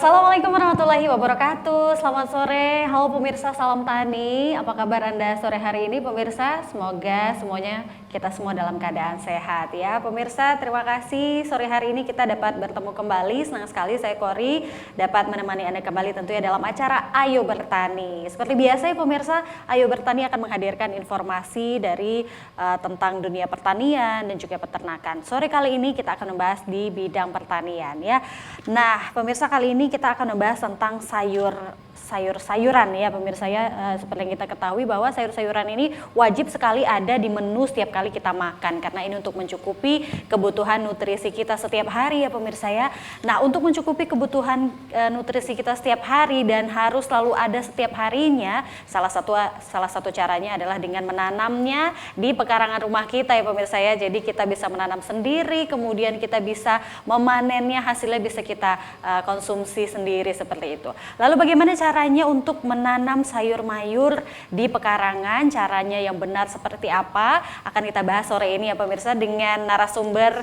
Assalamualaikum warahmatullahi wabarakatuh. Selamat sore, halo pemirsa Salam Tani. Apa kabar Anda sore hari ini pemirsa? Semoga semuanya kita semua dalam keadaan sehat ya. Pemirsa, terima kasih sore hari ini kita dapat bertemu kembali. Senang sekali saya Kori dapat menemani Anda kembali tentunya dalam acara Ayo Bertani. Seperti biasa ya pemirsa, Ayo Bertani akan menghadirkan informasi dari tentang dunia pertanian dan juga peternakan. Sore kali ini kita akan membahas di bidang pertanian ya. Nah, pemirsa, kali ini kita akan membahas tentang sayur-sayuran ya pemirsa ya. Seperti yang kita ketahui bahwa sayur-sayuran ini wajib sekali ada di menu setiap kali kita makan karena ini untuk mencukupi kebutuhan nutrisi kita setiap hari ya pemirsa ya. Nah, untuk mencukupi kebutuhan nutrisi kita setiap hari dan harus selalu ada setiap harinya, salah satu caranya adalah dengan menanamnya di pekarangan rumah kita ya pemirsa ya. Jadi kita bisa menanam sendiri, kemudian kita bisa memanennya, hasilnya bisa kita konsumsi sendiri seperti itu. Lalu bagaimana caranya untuk menanam sayur mayur di pekarangan? Caranya yang benar seperti apa? Akan kita bahas sore ini ya pemirsa dengan narasumber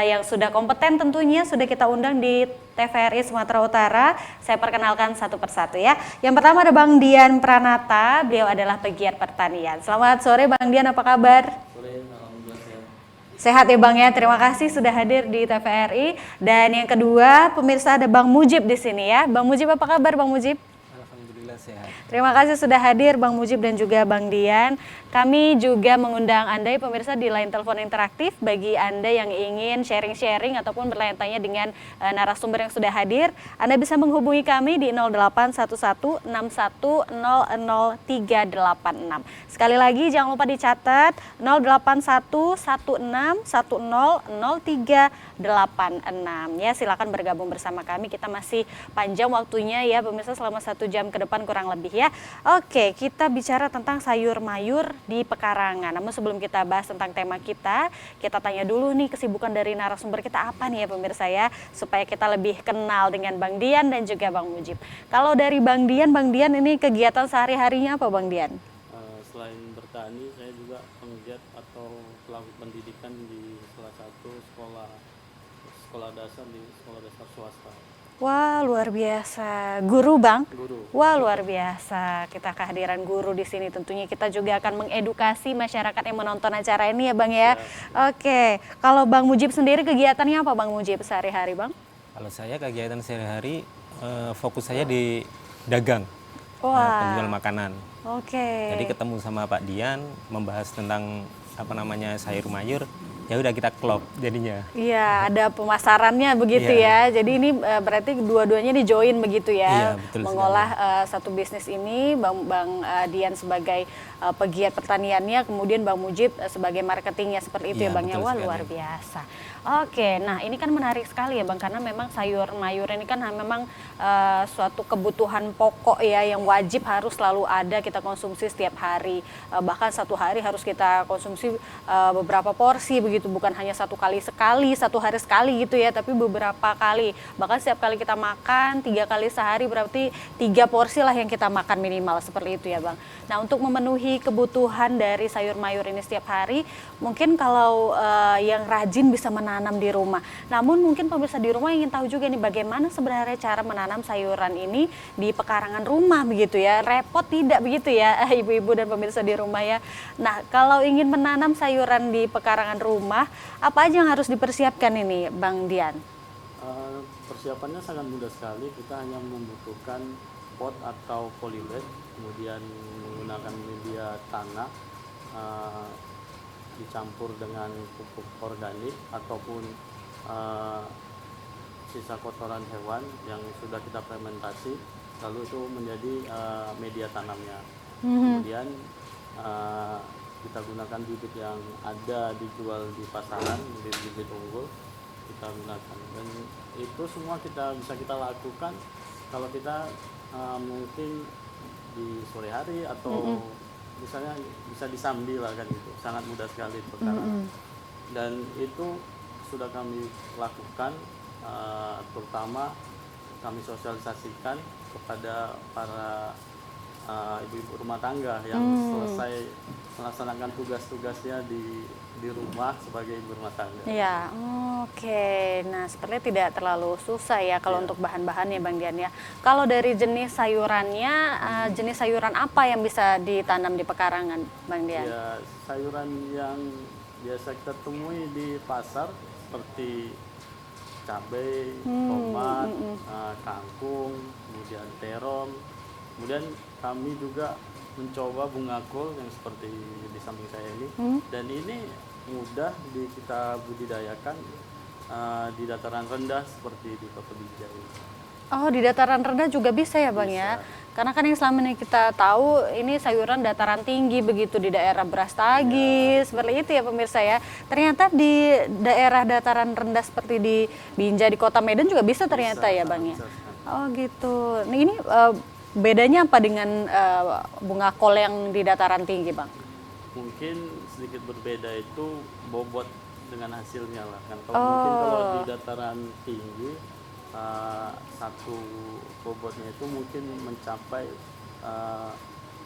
yang sudah kompeten tentunya, sudah kita undang di TVRI Sumatera Utara. Saya perkenalkan satu persatu ya. Yang pertama ada Bang Dian Pranata, beliau adalah pegiat pertanian. Selamat sore Bang Dian, apa kabar? Sore, alhamdulillah sehat. Sehat ya Bang ya, terima kasih sudah hadir di TVRI. Dan yang kedua, pemirsa ada Bang Mujib di sini ya. Bang Mujib, apa kabar Bang Mujib? Alhamdulillah sehat. Terima kasih sudah hadir Bang Mujib dan juga Bang Dian. Kami juga mengundang Anda ya pemirsa di line telepon interaktif bagi Anda yang ingin sharing-sharing ataupun bertanya-tanya dengan narasumber yang sudah hadir. Anda bisa menghubungi kami di 081161000386. Sekali lagi jangan lupa dicatat 081161000386 ya. Silakan bergabung bersama kami. Kita masih panjang waktunya ya pemirsa, selama 1 jam ke depan kurang lebih ya. Oke, kita bicara tentang sayur mayur di pekarangan. Namun sebelum kita bahas tentang tema kita tanya dulu nih kesibukan dari narasumber kita apa nih ya pemirsa ya, supaya kita lebih kenal dengan Bang Dian dan juga Bang Mujib. Kalau dari Bang Dian ini kegiatan sehari-harinya apa Bang Dian? Selain bertani, saya juga penggiat atau pelaku pendidikan di salah satu sekolah dasar swasta. Wah, luar biasa. Guru Bang? Guru. Wah, luar biasa. Kita kehadiran guru di sini tentunya kita juga akan mengedukasi masyarakat yang menonton acara ini ya Bang ya. Oke, kalau Bang Mujib sendiri kegiatannya apa Bang Mujib sehari-hari Bang? Kalau saya kegiatan sehari-hari fokus saya di dagang, Wah. penjual makanan. Oke. Jadi ketemu sama Pak Dian membahas tentang sayur mayur. Ya udah kita klop jadinya. Iya, ada pemasarannya begitu ya. Jadi ini berarti dua-duanya di-join begitu ya. Iya, betul mengolah satu bisnis ini, Bang Dian sebagai pegiat pertaniannya, kemudian Bang Mujib sebagai marketingnya seperti itu ya Iya, Bang ya. betul Wah, sekali. luar biasa. Oke, nah ini kan menarik sekali ya Bang, karena memang sayur mayur ini kan memang suatu kebutuhan pokok ya yang wajib harus selalu ada kita konsumsi setiap hari. Bahkan satu hari harus kita konsumsi beberapa porsi begitu, bukan hanya satu hari sekali gitu ya, tapi beberapa kali. Bahkan setiap kali kita makan 3 kali sehari berarti 3 porsi lah yang kita makan minimal seperti itu ya Bang. Nah, untuk memenuhi kebutuhan dari sayur mayur ini setiap hari, mungkin kalau yang rajin bisa menanam di rumah. Namun mungkin pemirsa di rumah ingin tahu juga nih bagaimana sebenarnya cara menanam sayuran ini di pekarangan rumah begitu ya. Repot tidak begitu ya ibu-ibu dan pemirsa di rumah ya. Nah, kalau ingin menanam sayuran di pekarangan rumah, apa aja yang harus dipersiapkan ini Bang Dian? Persiapannya sangat mudah sekali. Kita hanya membutuhkan pot atau polybag, kemudian menggunakan media tanah dicampur dengan pupuk organik ataupun sisa kotoran hewan yang sudah kita fermentasi, lalu itu menjadi media tanamnya. Kemudian kita gunakan bibit yang ada dijual di pasaran, bibit unggul kita gunakan, dan itu semua bisa kita lakukan kalau kita mungkin di sore hari atau misalnya bisa disambil lah kan, itu sangat mudah sekali perkara. Dan itu sudah kami lakukan, terutama kami sosialisasikan kepada para ibu-ibu rumah tangga yang selesai melaksanakan tugas-tugasnya di rumah sebagai ibu rumah tangga. Iya, oke. Nah, sepertinya tidak terlalu susah ya kalau Iya. untuk bahan-bahannya Bang Dian ya. Kalau dari jenis sayurannya, jenis sayuran apa yang bisa ditanam di pekarangan Bang Dian? Ya, sayuran yang biasa kita temui di pasar seperti cabai, tomat, kangkung, kemudian terong. Kemudian kami juga mencoba bunga kol yang seperti di samping saya ini. Dan ini mudah kita budidayakan di dataran rendah seperti di Kota Binjai. Oh, di dataran rendah juga bisa ya Bang ya? Bisa. Karena kan yang selama ini kita tahu ini sayuran dataran tinggi begitu di daerah Brastagi, seperti itu ya pemirsa ya. Ternyata di daerah dataran rendah seperti di Binjai di Kota Medan juga bisa ternyata ya Bang ya. Bisa sekali. Oh gitu. Nah, ini bedanya apa dengan bunga kol yang di dataran tinggi Bang? Mungkin sedikit berbeda itu bobot dengan hasilnya lah kan. Mungkin kalau di dataran tinggi satu bobotnya itu mungkin mencapai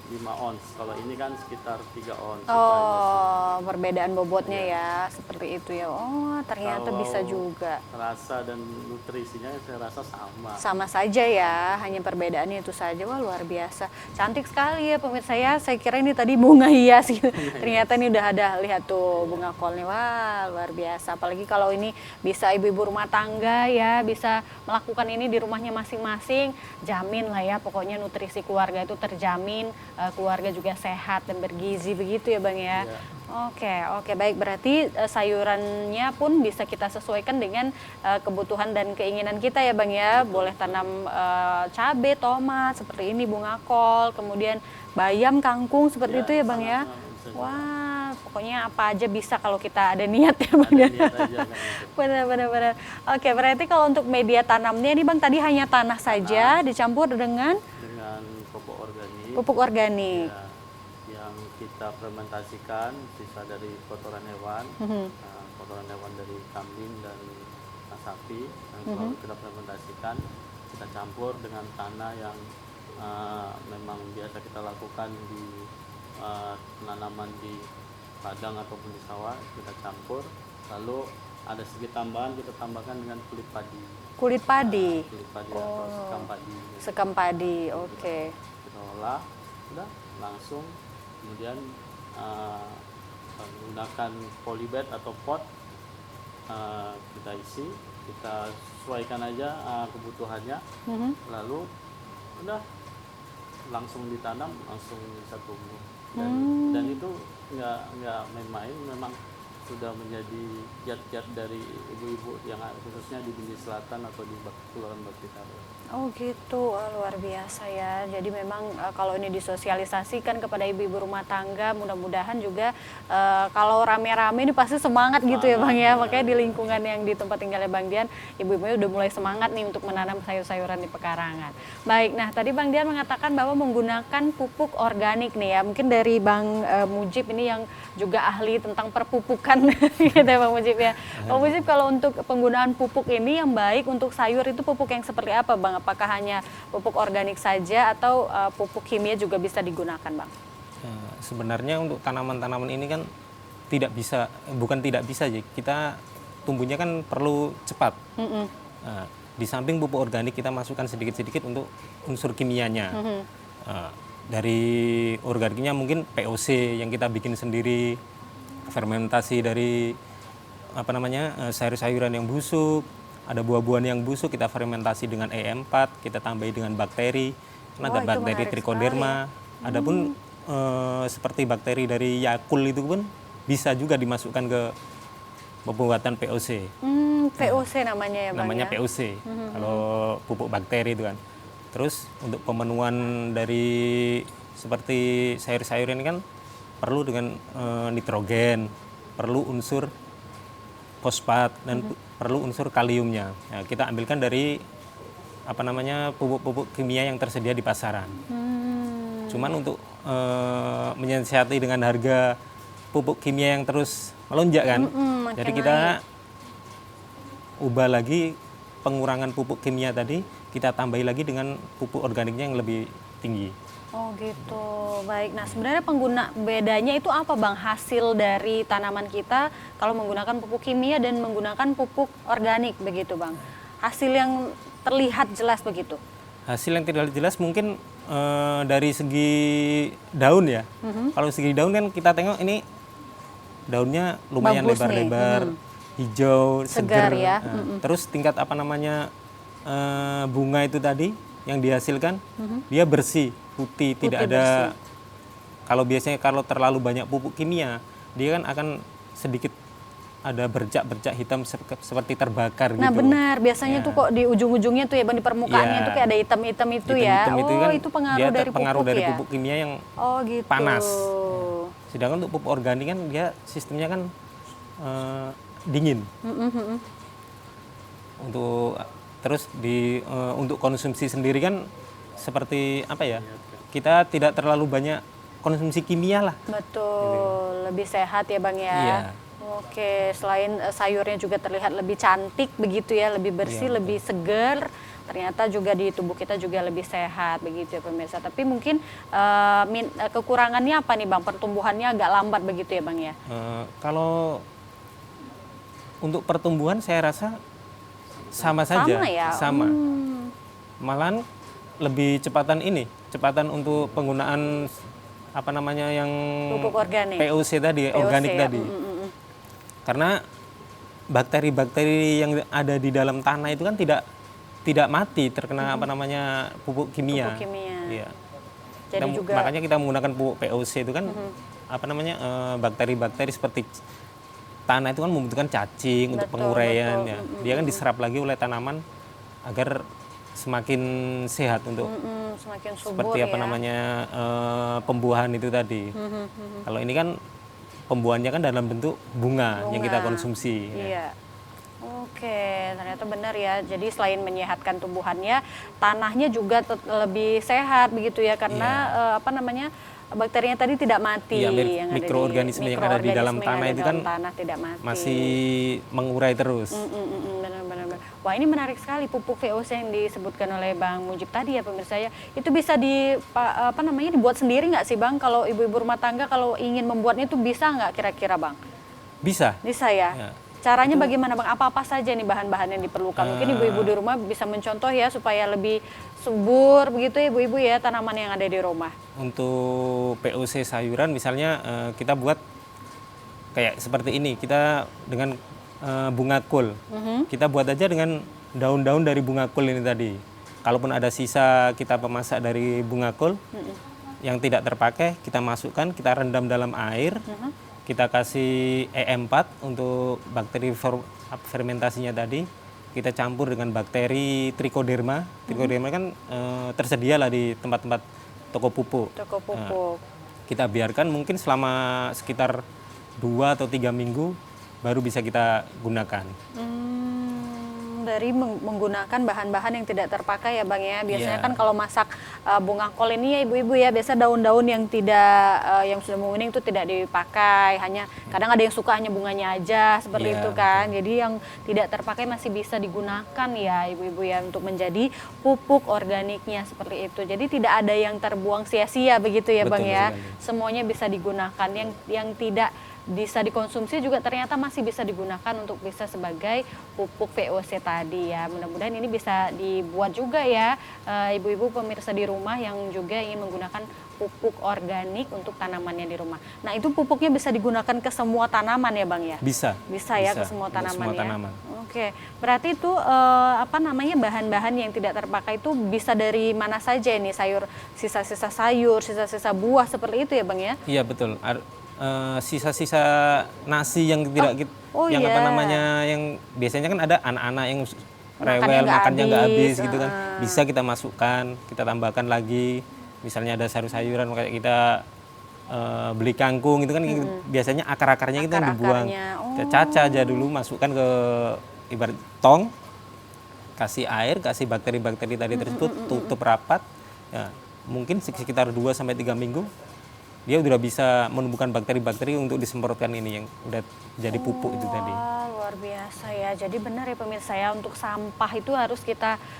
5 ons. Kalau ini kan sekitar 3 ons. Oh, perbedaan bobotnya ya, seperti itu ya. Oh, ternyata Kalau bisa juga. Rasa dan nutrisinya saya rasa sama. Sama saja ya, hanya perbedaannya itu saja. Wah, luar biasa. Cantik sekali ya pemirsa ya. Saya kira ini tadi bunga hias gitu. Ternyata ini udah ada, lihat tuh bunga kolnya. Wah, luar biasa. Apalagi kalau ini bisa ibu-ibu rumah tangga ya, bisa melakukan ini di rumahnya masing-masing. Jamin lah ya, pokoknya nutrisi keluarga itu terjamin. Keluarga juga sehat dan bergizi begitu ya Bang ya. Iya. Oke, baik. Berarti sayurannya pun bisa kita sesuaikan dengan kebutuhan dan keinginan kita ya Bang ya. Boleh tanam cabai, tomat, seperti ini bunga kol, kemudian bayam, kangkung seperti Ya, itu ya Bang ya. sangat bisa juga. Wah, pokoknya apa aja bisa kalau kita ada niat ya Bang ya. Lihat aja kan itu. Benar. Oke, berarti kalau untuk media tanamnya ini Bang tadi hanya tanah saja dicampur dengan Dengan pupuk organik. pupuk organik. Ya, yang kita fermentasikan sisa dari kotoran hewan, kotoran hewan dari kambing dan sapi yang selalu kita fermentasikan, kita campur dengan tanah yang memang biasa kita lakukan di penanaman di ladang ataupun di sawah, kita campur, lalu ada sedikit tambahan kita tambahkan dengan kulit padi. Kulit padi. Kulit padi atau sekam padi. Sekam padi, oke. Kita olah, udah langsung kemudian menggunakan polybag atau pot, kita isi, kita sesuaikan aja kebutuhannya, lalu udah langsung ditanam, langsung bisa tumbuh. Dan itu nggak main-main, memang sudah menjadi kiat-kiat dari ibu-ibu yang khususnya di Binjai Selatan atau di Kelurahan Bakti Karo. Oh gitu, wah, luar biasa ya. Jadi memang kalau ini disosialisasikan kepada ibu-ibu rumah tangga, mudah-mudahan juga kalau rame-rame ini pasti semangat gitu ya Bang ya. Makanya di lingkungan yang di tempat tinggalnya Bang Dian, ibu-ibunya udah mulai semangat nih untuk menanam sayur-sayuran di pekarangan. Baik, nah tadi Bang Dian mengatakan bahwa menggunakan pupuk organik nih ya. Mungkin dari Bang Mujib ini yang juga ahli tentang perpupukan gitu ya Bang Mujib ya. Bang Mujib, kalau untuk penggunaan pupuk ini yang baik untuk sayur itu pupuk yang seperti apa Bang? Apakah hanya pupuk organik saja atau pupuk kimia juga bisa digunakan Bang? Sebenarnya untuk tanaman-tanaman ini kan bukan tidak bisa aja, kita tumbuhnya kan perlu cepat. Di samping pupuk organik kita masukkan sedikit-sedikit untuk unsur kimianya. Dari organiknya mungkin POC yang kita bikin sendiri, fermentasi dari sayur-sayuran yang busuk, ada buah-buahan yang busuk kita fermentasi dengan E4, kita tambahi dengan bakteri, karena ada itu bakteri menarik Trichoderma. Adapun seperti bakteri dari Yakult itu pun bisa juga dimasukkan ke pembuatan POC. POC namanya ya Bang Namanya ya? POC, kalau pupuk bakteri itu kan. Terus untuk pemenuhan dari seperti sayur-sayur ini kan perlu dengan nitrogen, perlu unsur fosfat dan perlu unsur kaliumnya. Ya, kita ambilkan dari pupuk-pupuk kimia yang tersedia di pasaran. Cuman untuk menyiasati dengan harga pupuk kimia yang terus melonjak kan, jadi kita ubah lagi pengurangan pupuk kimia tadi, kita tambahi lagi dengan pupuk organiknya yang lebih tinggi. Oh gitu, baik. Nah sebenarnya bedanya itu apa Bang, hasil dari tanaman kita kalau menggunakan pupuk kimia dan menggunakan pupuk organik begitu Bang? Hasil yang terlihat jelas begitu? Hasil yang tidak jelas mungkin dari segi daun ya. Kalau segi daun kan kita tengok ini daunnya lumayan Bagus nih. lebar-lebar, hijau, Segar seger. ya. Nah, terus tingkat apa namanya bunga itu tadi yang dihasilkan dia bersih, putih, tidak ada. Kalau biasanya kalau terlalu banyak pupuk kimia, dia kan akan sedikit ada bercak-bercak hitam seperti terbakar Nah gitu. benar, biasanya tuh kok di ujung-ujungnya tuh ya Bang, di permukaannya Ya. tuh kayak ada hitam-hitam itu ya. Hitam-hitam itu Oh kan itu pengaruh dia dari terpengaruh pupuk dari ya? pupuk kimia yang Oh gitu. panas. Sedangkan untuk pupuk organik kan dia sistemnya kan dingin. Untuk terus untuk konsumsi sendiri kan seperti apa ya? Kita tidak terlalu banyak konsumsi kimia lah. Betul, lebih sehat ya Bang ya. Iya. Oke, selain sayurnya juga terlihat lebih cantik begitu ya, lebih bersih, lebih segar. Ternyata juga di tubuh kita juga lebih sehat begitu ya pemirsa. Tapi mungkin kekurangannya apa nih Bang? Pertumbuhannya agak lambat begitu ya Bang ya? Kalau untuk pertumbuhan saya rasa sama saja, Sama ya? sama. Malahan lebih cepatan untuk penggunaan apa namanya yang Pupuk organik. POC tadi, POC organik ya? tadi. Karena bakteri-bakteri yang ada di dalam tanah itu kan tidak mati terkena apa namanya pupuk kimia. Pupuk kimia. Iya. Jadi juga Makanya kita menggunakan pupuk POC itu kan apa namanya bakteri-bakteri seperti tanah itu kan membutuhkan cacing untuk penguraian ya. Dia kan diserap lagi oleh tanaman agar semakin sehat untuk semakin subur seperti apa ya. namanya pembuahan itu tadi. Kalau ini kan pembuahannya kan dalam bentuk bunga yang kita konsumsi. Ya. Iya. Oke, ternyata benar ya. Jadi selain menyehatkan tumbuhannya, tanahnya juga lebih sehat begitu ya karena apa namanya bakterinya tadi tidak mati. Iya, yang ada mikroorganisme yang ada di dalam tanah itu kan tanah tidak mati. masih mengurai terus. Benar-benar. Wah ini menarik sekali pupuk VOC yang disebutkan oleh Bang Mujib tadi ya pemirsa ya. Itu bisa dibuat sendiri nggak sih Bang? Kalau ibu-ibu rumah tangga kalau ingin membuatnya itu bisa nggak kira-kira Bang? Bisa. Bisa ya. Ya. Caranya bagaimana Bang? Apa-apa saja nih bahan-bahan yang diperlukan? Mungkin ibu-ibu di rumah bisa mencontoh ya supaya lebih subur begitu ya ibu-ibu ya tanaman yang ada di rumah. Untuk POC sayuran misalnya kita buat kayak seperti ini. Kita dengan bunga kol. Kita buat aja dengan daun-daun dari bunga kol ini tadi. Kalaupun ada sisa kita pemasak dari bunga kol yang tidak terpakai, kita masukkan, kita rendam dalam air. Kita kasih E4 untuk bakteri fermentasinya tadi. Kita campur dengan bakteri Trichoderma. Trichoderma kan tersedia lah di tempat-tempat toko pupuk. Toko pupuk. Kita biarkan mungkin selama sekitar 2 atau 3 minggu baru bisa kita gunakan. Dari menggunakan bahan-bahan yang tidak terpakai ya Bang ya. Biasanya Iya. kan kalau masak bunga kol ini ya ibu-ibu ya biasa daun-daun yang yang sudah menguning itu tidak dipakai. Hanya kadang ada yang suka hanya bunganya aja seperti Iya, itu kan. Jadi yang tidak terpakai masih bisa digunakan ya ibu-ibu ya untuk menjadi pupuk organiknya seperti itu. Jadi tidak ada yang terbuang sia-sia begitu ya Bang Betul ya. sekali. Semuanya bisa digunakan. Yang tidak bisa dikonsumsi juga ternyata masih bisa digunakan untuk bisa sebagai pupuk VOC tadi ya. Mudah-mudahan ini bisa dibuat juga ya ibu-ibu pemirsa di rumah yang juga ingin menggunakan pupuk organik untuk tanamannya di rumah. Nah itu pupuknya bisa digunakan ke semua tanaman ya Bang ya? Bisa. Bisa ya ke semua untuk tanaman semua ya. tanaman. Oke, berarti itu bahan-bahan yang tidak terpakai itu bisa dari mana saja ini sayur, sisa-sisa sayur, sisa-sisa buah seperti itu ya Bang ya? Iya betul. Sisa-sisa nasi yang tidak yang iya. apa namanya yang biasanya kan ada anak-anak yang Makannya rewel makannya nggak habis habis, gitu kan. Bisa kita masukkan, kita tambahkan lagi. Misalnya ada sayur-sayuran kayak kita beli kangkung itu kan biasanya akar-akarnya kita dibuang. Kita caca aja dulu, masukkan ke ibarat tong, kasih air, kasih bakteri-bakteri tadi tersebut, tutup rapat. Ya, mungkin sekitar 2 sampai 3 minggu dia udah bisa menumbuhkan bakteri-bakteri untuk disemprotkan ini yang udah jadi pupuk itu tadi. Luar luar biasa ya. Jadi benar ya pemirsa ya, untuk sampah itu harus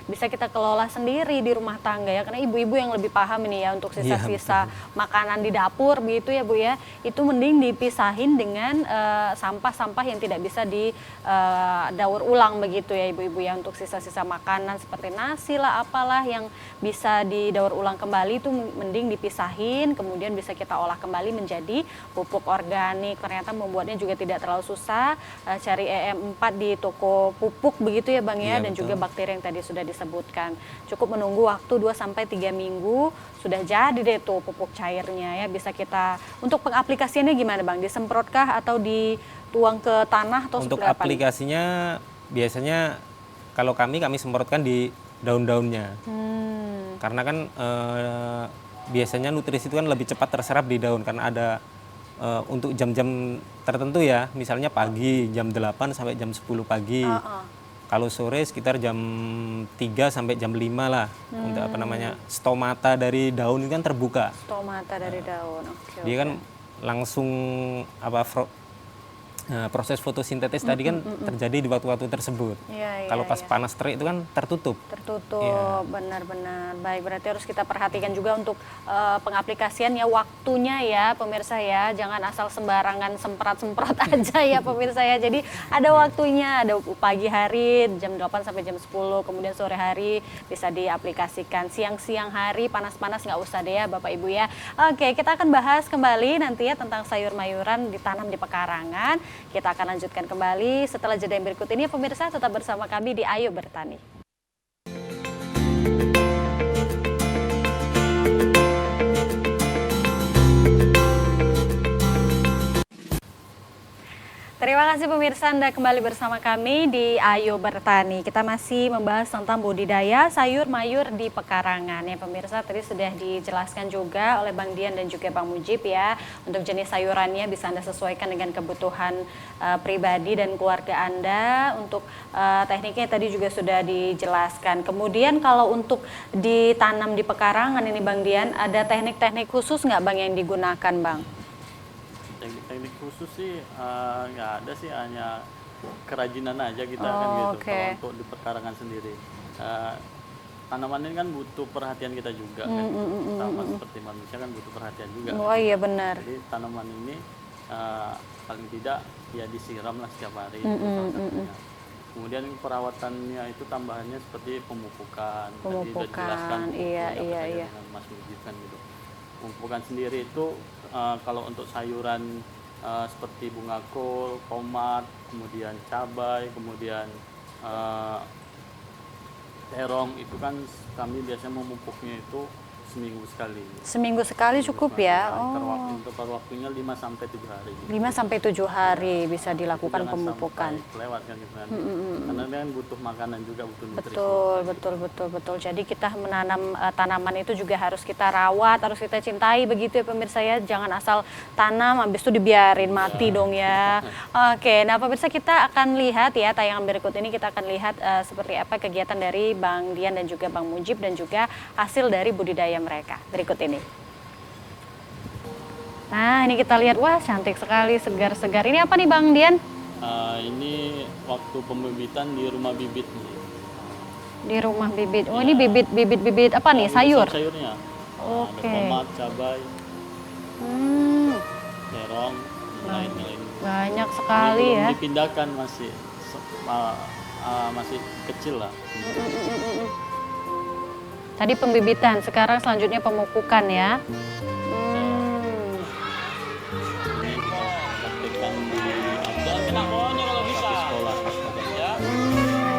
bisa kita kelola sendiri di rumah tangga ya. Karena ibu-ibu yang lebih paham ini ya untuk Iya, sisa-sisa makanan di dapur begitu ya Bu ya. Itu mending dipisahin dengan sampah-sampah yang tidak bisa daur ulang begitu ya ibu-ibu ya. Untuk sisa-sisa makanan seperti nasi lah apalah yang bisa didaur ulang kembali itu mending dipisahin, kemudian bisa kita olah kembali menjadi pupuk organik. Ternyata membuatnya juga tidak terlalu susah. Cari EM4 di toko pupuk begitu ya Bang ya, Iya, dan betul. juga bakteri yang tadi sudah disebutkan. Cukup menunggu waktu 2-3 minggu sudah jadi deh tuh pupuk cairnya ya. Bisa kita, untuk pengaplikasiannya gimana Bang? Disemprotkah atau dituang ke tanah atau Untuk seperti apa nih? aplikasinya biasanya kalau kami semprotkan di daun-daunnya. Karena kan biasanya nutrisi itu kan lebih cepat terserap di daun karena ada untuk jam-jam tertentu ya, misalnya pagi jam 8 sampai jam 10 pagi. Kalau sore sekitar jam 3 sampai jam 5 lah. Untuk apa namanya, stomata dari daun itu kan terbuka. Stomata dari daun. Oke. Dia kan langsung proses fotosintesis tadi kan terjadi di waktu-waktu tersebut. Iya, Kalau iya, pas panas terik itu kan tertutup. tertutup. Iya. Benar-benar baik, berarti harus kita perhatikan juga untuk pengaplikasian ya, waktunya ya pemirsa ya, jangan asal sembarangan semprot-semprot aja ya pemirsa ya. Jadi ada waktunya, ada pagi hari jam 8 sampai jam 10, kemudian sore hari bisa diaplikasikan, siang-siang hari panas-panas nggak usah deh ya Bapak Ibu ya. Oke, kita akan bahas kembali nanti ya tentang sayur-mayuran ditanam di pekarangan. Kita akan lanjutkan kembali setelah jeda yang berikut ini. Pemirsa tetap bersama kami di Ayo Bertani. Terima kasih pemirsa, Anda kembali bersama kami di Ayo Bertani. Kita masih membahas tentang budidaya sayur mayur di pekarangan ya pemirsa. Tadi sudah dijelaskan juga oleh Bang Dian dan juga Bang Mujib ya. Untuk jenis sayurannya bisa Anda sesuaikan dengan kebutuhan pribadi dan keluarga Anda. Untuk tekniknya tadi juga sudah dijelaskan. Kemudian kalau untuk ditanam di pekarangan ini Bang Dian, ada teknik-teknik khusus nggak Bang yang digunakan Bang? Teknik khusus sih nggak ada sih, hanya kerajinan aja kita kan gitu. Oke. Kalau untuk di pekarangan sendiri, tanaman ini kan butuh perhatian kita juga kan, sama seperti manusia kan butuh perhatian juga. Oh iya benar. Jadi tanaman ini paling tidak ya disiram lah setiap hari. Itu salah satunya. Kemudian perawatannya itu tambahannya seperti pemupukan. Tadi udah dijelaskan Iya, pupuknya iya, apa saja iya. dengan Mas Mujib kan gitu. Pemupukan sendiri itu kalau untuk sayuran seperti bunga kol, tomat, kemudian cabai, kemudian terong, itu kan kami biasanya memupuknya itu seminggu sekali. Seminggu sekali cukup ya? Untuk waktunya 5-7 hari. 5-7 hari bisa dilakukan Jangan pemupukan. sampai kelewat kan gitu kan. Karena kan butuh makanan juga, butuh nutrisi. Betul. Jadi kita menanam tanaman itu juga harus kita rawat, harus kita cintai begitu ya pemirsa ya. Jangan asal tanam habis itu dibiarin mati dong ya. Oke, nah pemirsa kita akan lihat ya tayangan berikut ini, kita akan lihat seperti apa kegiatan dari Bang Dian dan juga Bang Mujib dan juga hasil dari budidaya mereka berikut ini. Nah ini kita lihat, wah cantik sekali, segar-segar. Ini apa nih Bang Dian? Ini waktu pembibitan di rumah bibit nih. Di rumah bibit. Oh ini bibit apa nih, sayur? Sayurnya. Oke. Ada tomat, cabai, Hmm, terong, lain-lain. banyak sekali Belum ya. dipindahkan, masih kecil lah. Tadi pembibitan, sekarang selanjutnya pemupukan ya. Ini kita praktekkan di sekolah.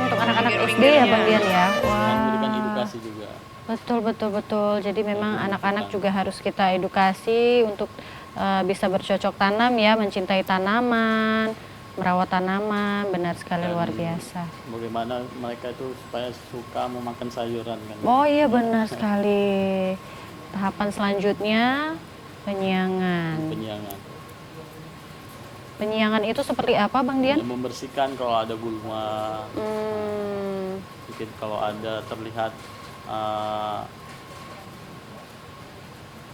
Untuk anak-anak SD ya Bang Dian ya. Dan Wah. memberikan edukasi juga. Betul. Jadi memang anak-anak juga harus kita edukasi untuk bisa bercocok tanam ya, mencintai tanaman, merawat tanaman, benar sekali, luar biasa. Bagaimana mereka itu supaya suka memakan sayuran kan. Oh iya benar sekali. Tahapan selanjutnya penyiangan. Penyiangan. Penyiangan itu seperti apa Bang Dian? Ya, membersihkan kalau ada gulma, mungkin kalau ada terlihat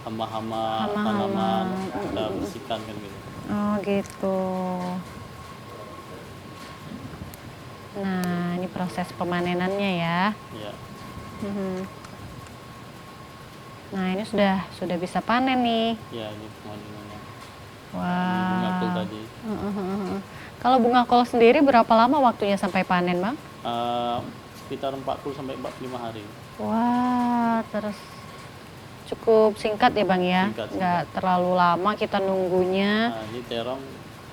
hama-hama tanaman, kita bersihkan kan gitu. Oh gitu. Nah, ini proses pemanenannya ya. Ya, Mhm. Nah, ini sudah bisa panen nih. ya ini pemanenannya. Ini bunga kol Wah. tadi. Kalau bunga kol sendiri berapa lama waktunya sampai panen, Bang? Sekitar 40 sampai 45 hari. Wah, terus cukup singkat ya, Bang ya? Singkat, Nggak terlalu lama kita nunggunya. Nah, ini terong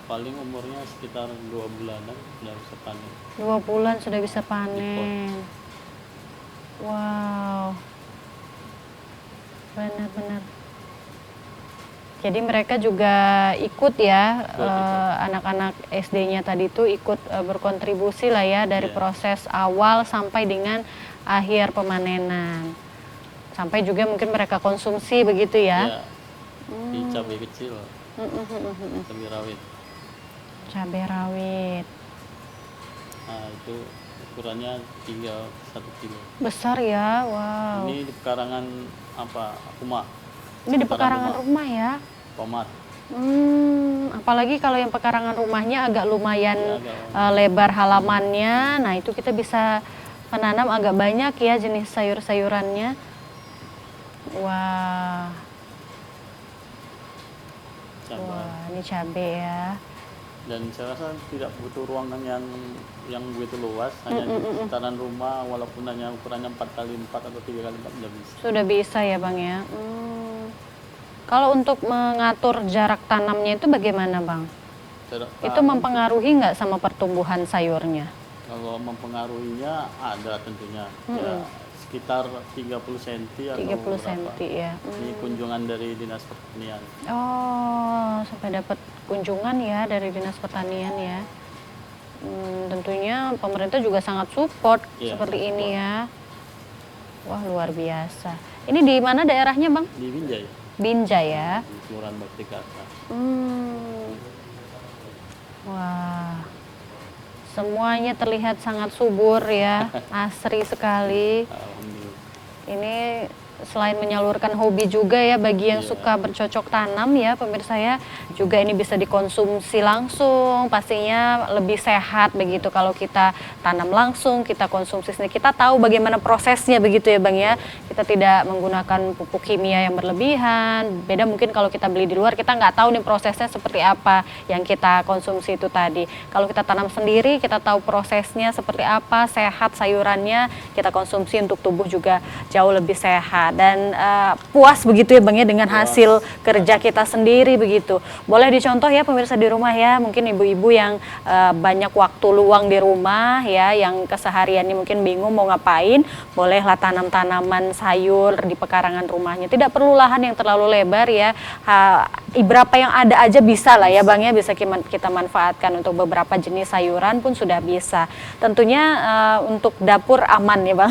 paling umurnya sekitar 2 bulanan udah bisa panen. 2 bulan sudah bisa panen. Wow. Benar-benar. Jadi mereka juga ikut ya, anak-anak SD-nya tadi tuh ikut berkontribusi lah ya dari Iya. proses awal sampai dengan akhir pemanenan. Sampai juga mungkin mereka konsumsi begitu ya. Ya, di cabai kecil, cabai rawit. Cabai rawit. Nah, itu ukurannya 1 kilo. Besar ya, wow. Ini di pekarangan rumah, Ini di pekarangan rumah ya. tomat. Apalagi kalau yang pekarangan rumahnya agak lumayan Ya, agak lebar halamannya. Nah, itu kita bisa menanam agak banyak ya jenis sayur-sayurannya. Wah, cabai. wah, ini cabai ya. Dan saya rasa tidak butuh ruangan yang begitu luas, hanya di sekitaran rumah, walaupun hanya ukurannya 4x4 atau 3x4 sudah bisa. Sudah bisa ya, Bang ya. Kalau untuk mengatur jarak tanamnya itu bagaimana, Bang? Itu mempengaruhi nggak sama pertumbuhan sayurnya? Kalau mempengaruhinya ada tentunya, ya sekitar 30 cm atau 30 berapa. cm ya. Ini kunjungan dari Dinas Pertanian. Oh, sampai dapat kunjungan ya dari Dinas Pertanian ya. Tentunya pemerintah juga sangat support Iya, seperti support. ini ya. Wah, luar biasa. Ini di mana daerahnya, Bang? Di Binjai, Binjai ya. di Kelurahan Bakti Kata. Wah, semuanya terlihat sangat subur ya, asri sekali. Alhamdulillah. Ini selain menyalurkan hobi juga ya bagi yang Iya. suka bercocok tanam ya pemirsa ya, juga ini bisa dikonsumsi langsung, pastinya lebih sehat begitu kalau kita tanam langsung, kita konsumsi sendiri, kita tahu bagaimana prosesnya begitu ya Bang ya, kita tidak menggunakan pupuk kimia yang berlebihan, beda mungkin kalau kita beli di luar kita nggak tahu nih prosesnya seperti apa yang kita konsumsi itu tadi. Kalau kita tanam sendiri kita tahu prosesnya seperti apa, sehat sayurannya, kita konsumsi untuk tubuh juga jauh lebih sehat dan puas begitu ya Bang ya dengan hasil kerja kita sendiri begitu. Boleh dicontoh ya pemirsa di rumah ya, mungkin ibu-ibu yang banyak waktu luang di rumah ya, yang kesehariannya mungkin bingung mau ngapain, bolehlah tanam tanaman sayur di pekarangan rumahnya. Tidak perlu lahan yang terlalu lebar ya, berapa yang ada aja bisa lah ya Bang ya, bisa kita manfaatkan untuk beberapa jenis sayuran pun sudah bisa. Tentunya untuk dapur aman ya Bang.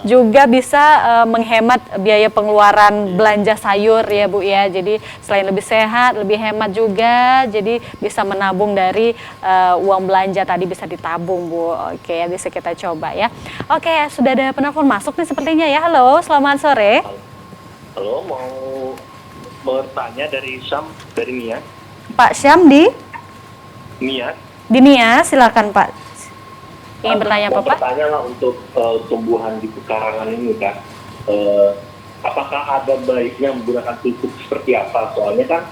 Juga bisa menghemat biaya pengeluaran belanja sayur ya Bu ya. Jadi selain lebih sehat, lebih hemat juga. Jadi bisa menabung dari uang belanja tadi, bisa ditabung Bu. Oke ya, bisa kita coba ya. Oke, sudah ada penelpon masuk nih sepertinya ya. Halo, selamat sore. Halo, mau bertanya dari Syam, dari Nia. Pak Syam di Nia. Nia, silakan Pak. Ingin bertanya apa Pak? Bertanya lah untuk tumbuhan di pekarangan ini kan. Apakah ada baiknya menggunakan pupuk seperti apa? Soalnya kan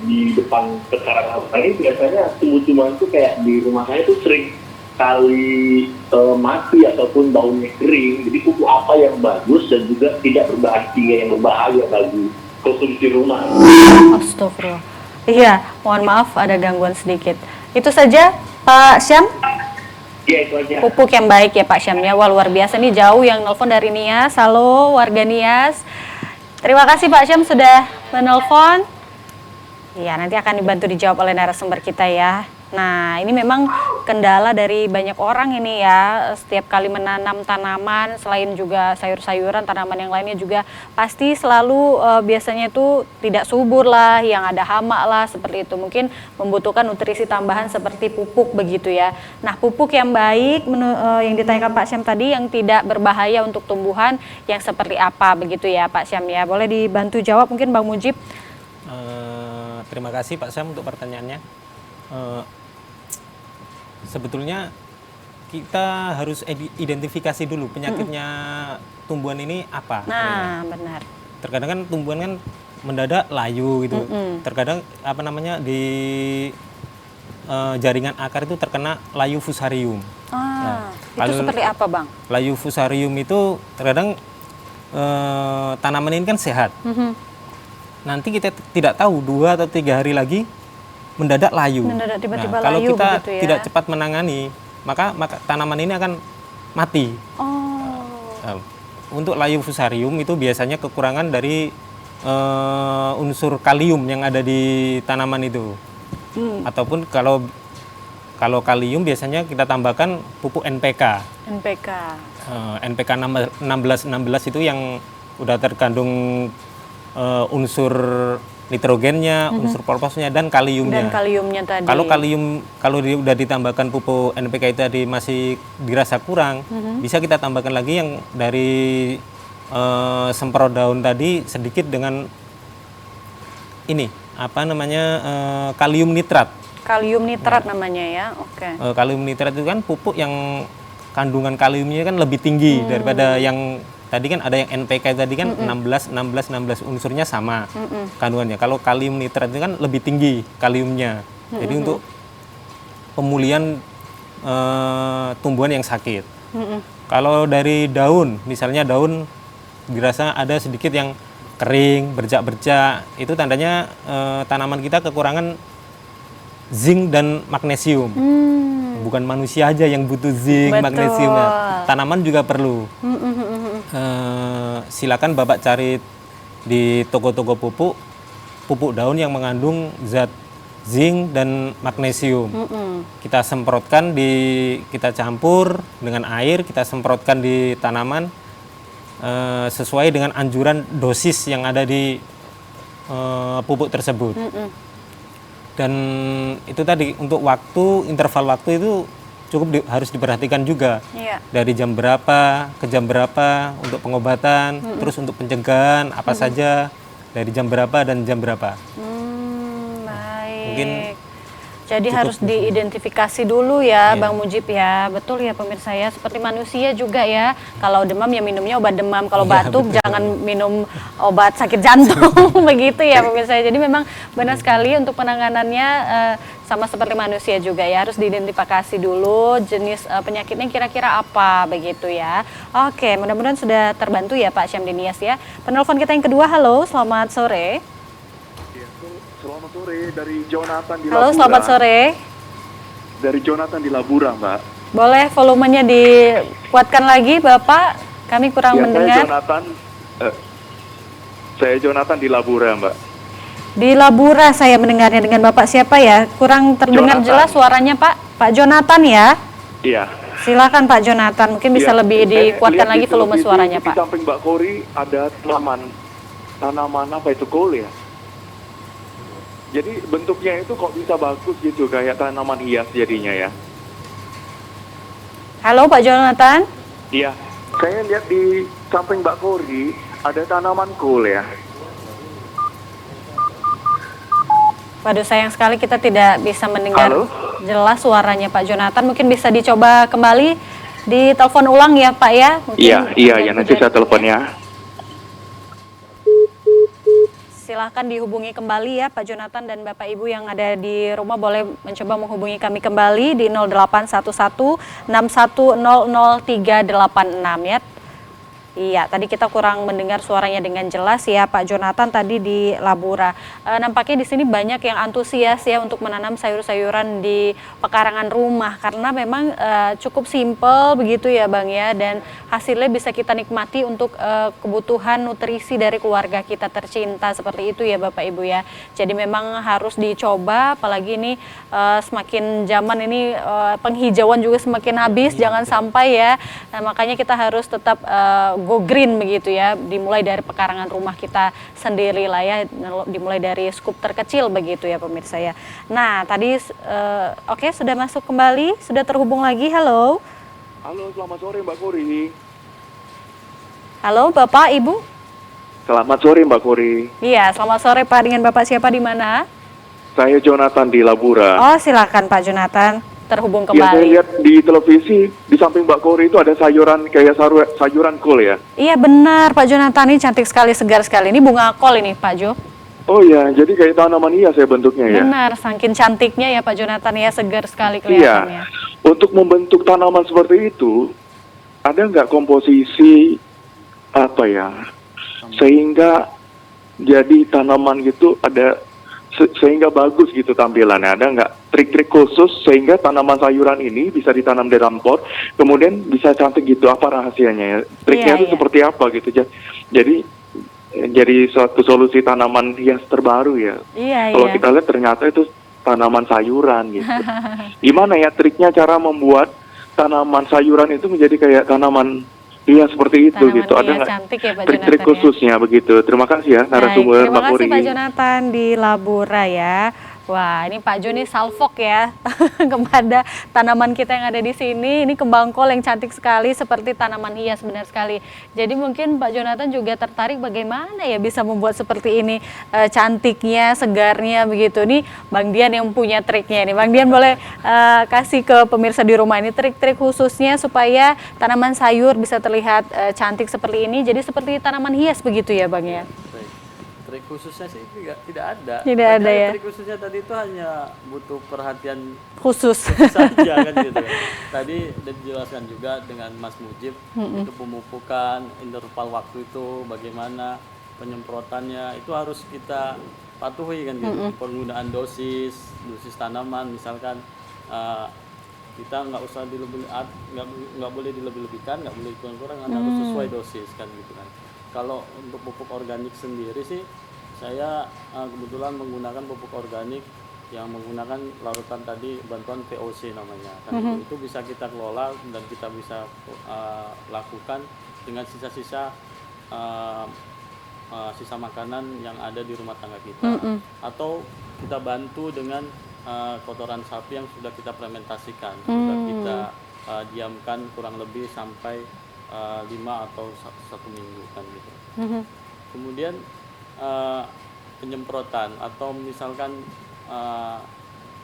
di depan pekarangan ini biasanya tumbuh-tumbuhan itu kayak di rumah saya itu sering kali mati ataupun daunnya kering. Jadi pupuk apa yang bagus dan juga tidak berbahaya, yang berbahaya bagi konsumsi rumah? Astagfirullah. Iya, mohon maaf ada gangguan sedikit. Itu saja Pak Syam. Ya itu aja. Pupuk yang baik ya Pak Syam ya. Wah, luar biasa nih, jauh yang nelpon dari Nias. Halo warga Nias. Terima kasih Pak Syam sudah menelpon. Iya, nanti akan dibantu dijawab oleh narasumber kita ya. Nah, ini memang kendala dari banyak orang ini ya. Setiap kali menanam tanaman, selain juga sayur-sayuran, tanaman yang lainnya juga pasti selalu biasanya itu tidak subur lah, yang ada hama lah, seperti itu. Mungkin membutuhkan nutrisi tambahan seperti pupuk begitu ya. Nah, pupuk yang baik yang ditanyakan Pak Syam tadi, yang tidak berbahaya untuk tumbuhan, yang seperti apa begitu ya Pak Syam ya. Boleh dibantu jawab mungkin Bang Mujib. Terima kasih Pak Syam untuk pertanyaannya. Sebetulnya kita harus identifikasi dulu penyakitnya tumbuhan ini apa. Nah, benar. Terkadang kan tumbuhan kan mendadak layu gitu. Terkadang apa namanya di jaringan akar itu terkena layu fusarium. Itu seperti apa, Bang? Layu fusarium itu terkadang tanaman ini kan sehat. Nanti kita tidak tahu 2 atau 3 hari lagi mendadak layu. Mendadak tiba-tiba kalau layu kita begitu ya. tidak cepat menangani, maka tanaman ini akan mati. Untuk layu fusarium itu biasanya kekurangan dari unsur kalium yang ada di tanaman itu. Ataupun kalau kalium biasanya kita tambahkan pupuk NPK. NPK 16 itu yang udah terkandung unsur nitrogennya, unsur fosfornya dan kaliumnya. Dan kaliumnya tadi. Kalau udah ditambahkan pupuk NPK itu tadi masih dirasa kurang, bisa kita tambahkan lagi yang dari semprot daun tadi sedikit dengan ini apa namanya kalium nitrat. Kalium nitrat namanya ya. Oke. Kalium nitrat itu kan pupuk yang kandungan kaliumnya kan lebih tinggi daripada yang tadi kan ada yang NPK tadi kan 16 unsurnya sama kandungannya. Kalau kalium nitrat itu kan lebih tinggi kaliumnya. Jadi untuk pemulihan tumbuhan yang sakit. Kalau dari daun, misalnya daun dirasa ada sedikit yang kering, berjak-berjak, itu tandanya tanaman kita kekurangan zinc dan magnesium. Bukan manusia aja yang butuh zinc, magnesium. Nah, tanaman juga perlu. Silakan Bapak cari di toko-toko pupuk daun yang mengandung zat zinc dan magnesium. Kita semprotkan kita campur dengan air, kita semprotkan di tanaman sesuai dengan anjuran dosis yang ada di pupuk tersebut. Dan itu tadi untuk interval waktu itu cukup harus diperhatikan juga. Dari jam berapa ke jam berapa untuk pengobatan, terus untuk pencegahan apa saja dari jam berapa dan jam berapa. Baik. Mungkin jadi harus diidentifikasi dulu ya, Bang Mujib ya. Betul ya pemirsa ya, seperti manusia juga ya. Kalau demam ya minumnya obat demam, kalau batuk jangan minum obat sakit jantung. Begitu ya pemirsa. Jadi memang benar sekali untuk penanganannya sama seperti manusia juga ya, harus diidentifikasi dulu jenis penyakitnya kira-kira apa begitu ya. Oke, mudah-mudahan sudah terbantu ya Pak Syamdinias ya. Penelpon kita yang kedua, halo, selamat sore. Selamat sore, dari Jonathan di Halo, Labura. selamat sore. Dari Jonathan di Labura, Mbak. Boleh volumenya dikuatkan lagi, Bapak? Kami kurang mendengar. Saya Jonathan di Labura, Mbak. Di Labura saya mendengarnya, dengan Bapak siapa ya? Kurang terdengar Jonathan. jelas suaranya, Pak. Pak Jonathan ya? Iya. Silakan Pak Jonathan, mungkin bisa Iya. lebih Saya dikuatkan lihat lagi di volume televisi, suaranya, di Pak. samping Mbak Kori ada tanaman apa itu, kol ya? Jadi bentuknya itu kok bisa bagus gitu, kayak tanaman hias jadinya ya. Halo Pak Jonathan. Iya. Saya lihat di samping Mbak Kori ada tanaman kol ya. Waduh, sayang sekali kita tidak bisa mendengar Halo? jelas suaranya Pak Jonathan. Mungkin bisa dicoba kembali di telepon ulang ya Pak ya? Mungkin Iya, nanti saya telepon ya. Silahkan dihubungi kembali ya Pak Jonathan dan Bapak Ibu yang ada di rumah, boleh mencoba menghubungi kami kembali di 0811 6100 386 ya. Iya, tadi kita kurang mendengar suaranya dengan jelas ya Pak Jonathan tadi di Labura. Nampaknya di sini banyak yang antusias ya untuk menanam sayur-sayuran di pekarangan rumah karena memang cukup simpel begitu ya Bang ya, dan hasilnya bisa kita nikmati untuk kebutuhan nutrisi dari keluarga kita tercinta seperti itu ya Bapak Ibu ya. Jadi memang harus dicoba, apalagi ini semakin zaman ini penghijauan juga semakin habis, jangan sampai ya. Makanya kita harus tetap go green begitu ya, dimulai dari pekarangan rumah kita sendiri lah ya, dimulai dari skup terkecil begitu ya pemirsa ya. Nah tadi oke, sudah masuk kembali, sudah terhubung lagi. Halo. Halo, selamat sore Mbak Kori. Halo Bapak Ibu. Selamat sore Mbak Kori. Iya, selamat sore Pak, dengan Bapak siapa di mana? Saya Jonathan di Labura. Oh silakan Pak Jonathan. terhubung Ya, saya kembali. lihat di televisi di samping bakore itu ada sayuran kayak sayuran kol ya. Iya benar Pak Jonathan, ini cantik sekali, segar sekali. Ini bunga kol ini Pak Jo. Oh ya, jadi kayak tanaman hias ya bentuknya ya. Benar, saking cantiknya ya Pak Jonathan ya, segar sekali Iya. kelihatannya. Untuk membentuk tanaman seperti itu, ada nggak komposisi apa ya, sehingga jadi tanaman gitu ada sehingga bagus gitu tampilannya. Ada nggak trik-trik khusus sehingga tanaman sayuran ini bisa ditanam di dalam pot, kemudian bisa cantik gitu? Apa rahasianya ya? Triknya Iya, itu iya. seperti apa gitu? Jadi suatu solusi tanaman hias terbaru ya. Iya, Kalau iya. kita lihat ternyata itu tanaman sayuran gitu. Gimana ya triknya cara membuat tanaman sayuran itu menjadi kayak tanaman hias seperti itu Tanaman gitu? Ada hias nggak cantik ya Pak trik-trik Jonathan ya. khususnya begitu? Terima kasih ya Baik, narasumber terima Mbak kasih Puri. Pak Jonathan di Labura ya. Wah, ini Pak Jo nih salfok ya kepada tanaman kita yang ada di sini. Ini kembang kol yang cantik sekali seperti tanaman hias, benar sekali. Jadi mungkin Pak Jonathan juga tertarik bagaimana ya bisa membuat seperti ini, cantiknya, segarnya begitu. Nih Bang Dian yang punya triknya nih. Bang Dian boleh kasih ke pemirsa di rumah ini trik-trik khususnya supaya tanaman sayur bisa terlihat cantik seperti ini. Jadi seperti tanaman hias begitu ya Bang ya. Baik. Trik khususnya sih tidak ada. Tidak ada ya. Trik khususnya tadi itu hanya butuh perhatian Khusus. saja kan gitu. Tadi dijelaskan juga dengan Mas Mujib itu pemupukan interval waktu itu bagaimana penyemprotannya itu harus kita patuhi kan gitu. Penggunaan dosis tanaman misalkan kita nggak usah nggak boleh dilebih-lebihkan, nggak boleh kurang-kurang, harus sesuai dosis kan gitu kan. Kalau untuk pupuk organik sendiri sih saya kebetulan menggunakan pupuk organik yang menggunakan larutan tadi bantuan VOC namanya kan itu bisa kita kelola dan kita bisa lakukan dengan sisa-sisa sisa makanan yang ada di rumah tangga kita atau kita bantu dengan kotoran sapi yang sudah kita fermentasikan sudah kita diamkan kurang lebih sampai 5 atau 1 minggu kan gitu. Kemudian penyemprotan atau misalkan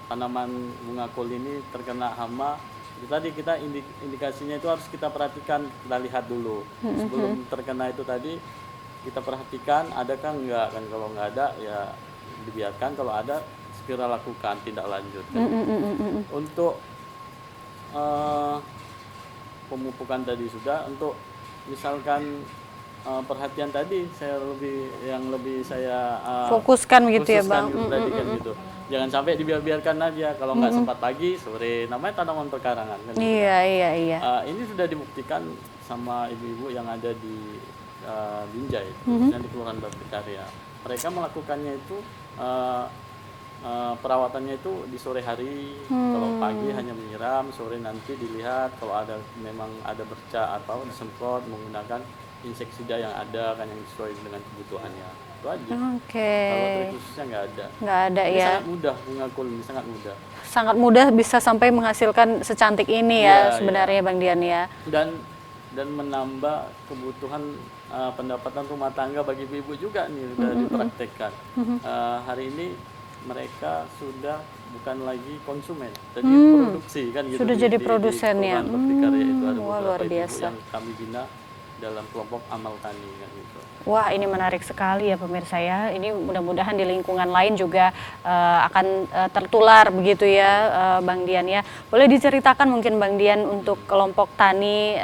tanaman bunga kol ini terkena hama, itu tadi kita indikasinya itu harus kita perhatikan, kita lihat dulu sebelum terkena itu tadi kita perhatikan adakah enggak kan, kalau enggak ada ya dibiarkan, kalau ada segera lakukan tindak lanjut kan. Untuk pemupukan tadi sudah, untuk misalkan perhatian tadi yang lebih saya Fokuskan gitu ya Bang. gitu tadi kan gitu. Jangan sampai dibiarkan aja, kalau nggak sempat pagi sore, namanya tanaman perkarangan kan. Gitu. Iya. Ini sudah dibuktikan sama ibu-ibu yang ada di Binjai, khususnya di Kelurahan Batikarya. Mereka melakukannya itu perawatannya itu di sore hari, kalau pagi hanya menyiram, sore nanti dilihat kalau memang ada bercak atau disemprot menggunakan insektisida yang ada kan yang sesuai dengan kebutuhannya. Itu aja. Oke. Kalau trik khususnya nggak ada. Nggak ada Ini ya. sangat mudah, bunga kol ini sangat mudah. Sangat mudah bisa sampai menghasilkan secantik ini ya sebenarnya Bang Dian ya. Dan menambah kebutuhan pendapatan rumah tangga bagi ibu-ibu juga nih sudah dipraktekkan. Hari ini mereka sudah bukan lagi konsumen, jadi produksi kan gitu. Sudah jadi produsennya. Di Kelurahan Batikarya itu ada Wah, beberapa luar ibu biasa. yang kami bina dalam kelompok amal tani kan gitu. Wah, ini menarik sekali ya pemirsa ya. Ini mudah-mudahan di lingkungan lain juga akan tertular begitu ya Bang Dian ya. Boleh diceritakan mungkin Bang Dian untuk kelompok tani